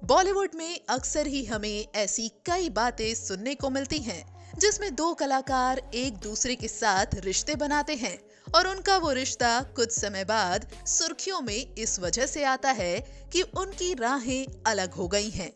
बॉलीवुड में अक्सर ही हमें ऐसी कई बातें सुनने को मिलती हैं जिसमें दो कलाकार एक दूसरे के साथ रिश्ते बनाते हैं और उनका वो रिश्ता कुछ समय बाद सुर्खियों में इस वजह से आता है कि उनकी राहें अलग हो गई हैं।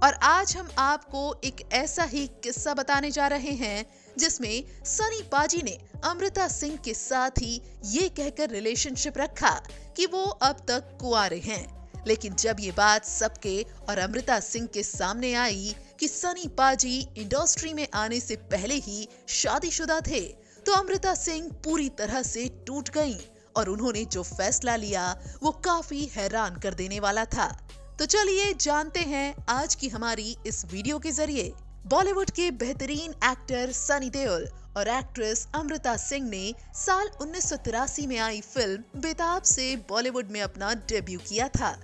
और आज हम आपको एक ऐसा ही किस्सा बताने जा रहे हैं जिसमें सनी पाजी ने अमृता सिंह के साथ ही ये कहकर रिलेशनशिप रखा कि वो अब तक कुंवारे हैं। लेकिन जब ये बात सबके और अमृता सिंह के सामने आई कि सनी पाजी इंडस्ट्री में आने से पहले ही शादीशुदा थे, तो अमृता सिंह पूरी तरह से टूट गईं और उन्होंने जो फैसला लिया वो काफी हैरान कर देने वाला था। तो चलिए जानते हैं आज की हमारी इस वीडियो के जरिए। बॉलीवुड के बेहतरीन एक्टर सनी देओल और एक्ट्रेस अमृता सिंह ने साल 1983 में आई फिल्म बेताब से बॉलीवुड में अपना डेब्यू किया था।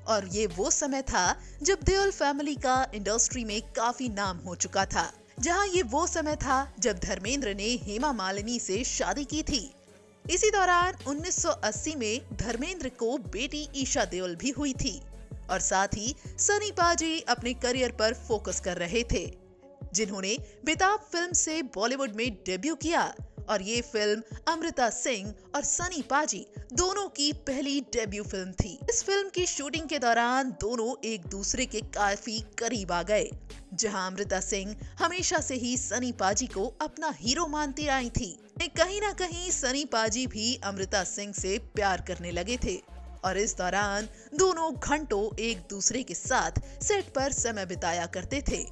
और ये वो समय था जब देओल फैमिली का इंडस्ट्री में काफी नाम हो चुका था, जहां ये वो समय था जब धर्मेंद्र ने हेमा मालिनी से शादी की थी। इसी दौरान 1980 में धर्मेंद्र को बेटी ईशा देओल भी हुई थी और साथ ही सनी पाजी अपने करियर पर फोकस कर रहे थे, जिन्होंने बेताब फिल्म से बॉलीवुड में डेब्यू किया। और ये फिल्म अमृता सिंह और सनी पाजी दोनों की पहली डेब्यू फिल्म थी। इस फिल्म की शूटिंग के दौरान दोनों एक दूसरे के काफी करीब आ गए, जहां अमृता सिंह हमेशा से ही सनी पाजी को अपना हीरो मानती आई थी। कहीं ना कहीं सनी पाजी भी अमृता सिंह से प्यार करने लगे थे और इस दौरान दोनों घंटों एक दूसरे के साथ सेट पर समय बिताया करते थे।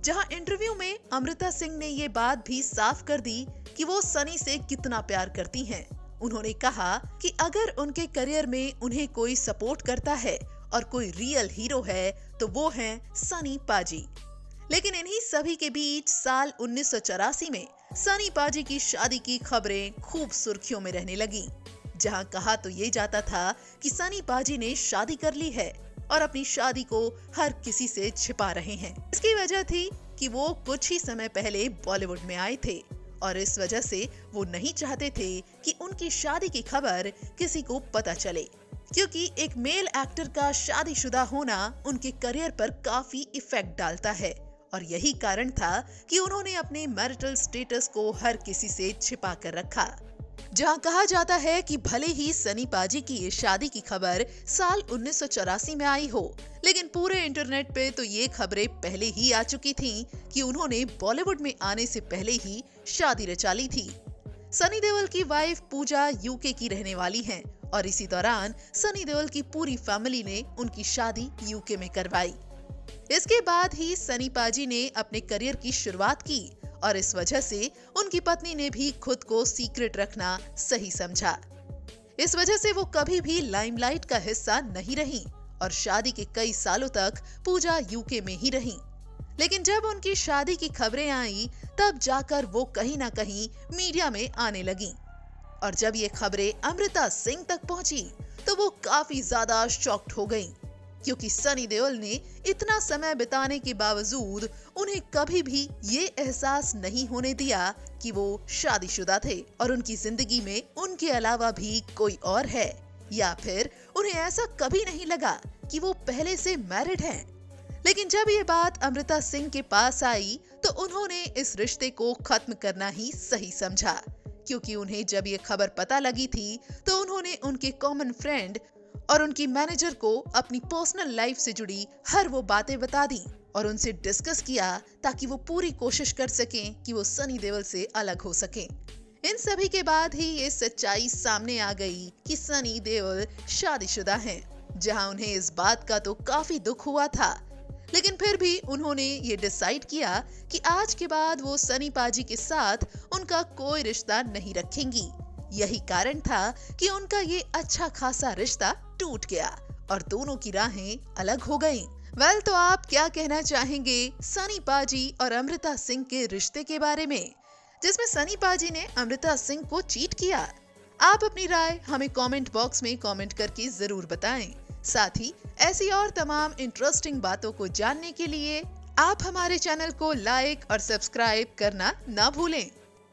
जहां इंटरव्यू में अमृता सिंह ने ये बात भी साफ कर दी कि वो सनी से कितना प्यार करती हैं। उन्होंने कहा कि अगर उनके करियर में उन्हें कोई सपोर्ट करता है और कोई रियल हीरो है तो वो हैं सनी पाजी। लेकिन इन्हीं सभी के बीच साल 1984 में सनी पाजी की शादी की खबरें खूब सुर्खियों में रहने लगी, जहां कहा तो ये जाता था कि सनी पाजी ने शादी कर ली है और अपनी शादी को हर किसी से छिपा रहे हैं। इसकी वजह थी कि वो कुछ ही समय पहले बॉलीवुड में आए थे और इस वजह से वो नहीं चाहते थे कि उनकी शादी की खबर किसी को पता चले, क्योंकि एक मेल एक्टर का शादीशुदा होना उनके करियर पर काफी इफेक्ट डालता है। और यही कारण था कि उन्होंने अपने मैरिटल स्टेटस को हर किसी से छिपा कर रखा। जहां कहा जाता है कि भले ही सनी पाजी की ये शादी की खबर साल 1984 में आई हो, लेकिन पूरे इंटरनेट पे तो ये खबरें पहले ही आ चुकी थीं कि उन्होंने बॉलीवुड में आने से पहले ही शादी रचा ली थी। सनी देओल की वाइफ पूजा यूके की रहने वाली हैं और इसी दौरान सनी देओल की पूरी फैमिली ने उनकी शादी यूके में करवाई। इसके बाद ही सनी पाजी ने अपने करियर की शुरुआत की और इस वजह से उनकी पत्नी ने भी खुद को सीक्रेट रखना सही समझा। इस वजह से वो कभी भी लाइमलाइट का हिस्सा नहीं रही और शादी के कई सालों तक पूजा यूके में ही रही। लेकिन जब उनकी शादी की खबरें आई तब जाकर वो कहीं ना कहीं मीडिया में आने लगी और जब ये खबरें अमृता सिंह तक पहुंची तो वो काफी ज्यादा शॉक्ड हो गईं, क्योंकि सनी देओल ने इतना समय बिताने के बावजूद उन्हें कभी भी ये एहसास नहीं होने दिया कि वो शादीशुदा थे और उनकी जिंदगी में उनके अलावा भी कोई और है, या फिर उन्हें ऐसा कभी नहीं लगा कि वो पहले से मैरिड हैं। लेकिन जब ये बात अमृता सिंह के पास आई तो उन्होंने इस रिश्ते को खत्म करना ही सही समझा, क्योंकि उन्हें जब ये खबर पता लगी थी तो उन्होंने उनके कॉमन फ्रेंड और उनकी मैनेजर को अपनी पर्सनल लाइफ से जुड़ी हर वो बातें बता दी और उनसे डिस्कस किया ताकि वो पूरी कोशिश कर सकें कि वो सनी देओल से अलग हो सकें। इन सभी के बाद ही ये सच्चाई सामने आ गई कि सनी देओल शादीशुदा हैं, जहां उन्हें इस बात का तो काफी दुख हुआ था, लेकिन फिर भी उन्होंने ये डिसाइड किया कि आज के बाद वो सनी पाजी के साथ उनका कोई रिश्ता नहीं रखेंगी। यही कारण था कि उनका ये अच्छा खासा रिश्ता टूट गया और दोनों की राहें अलग हो गईं। वेल, तो आप क्या कहना चाहेंगे सनी पाजी और अमृता सिंह के रिश्ते के बारे में, जिसमें सनी पाजी ने अमृता सिंह को चीट किया? आप अपनी राय हमें कमेंट बॉक्स में कमेंट करके जरूर बताएं। साथ ही ऐसी और तमाम इंटरेस्टिंग बातों को जानने के लिए आप हमारे चैनल को लाइक और सब्सक्राइब करना ना भूलें।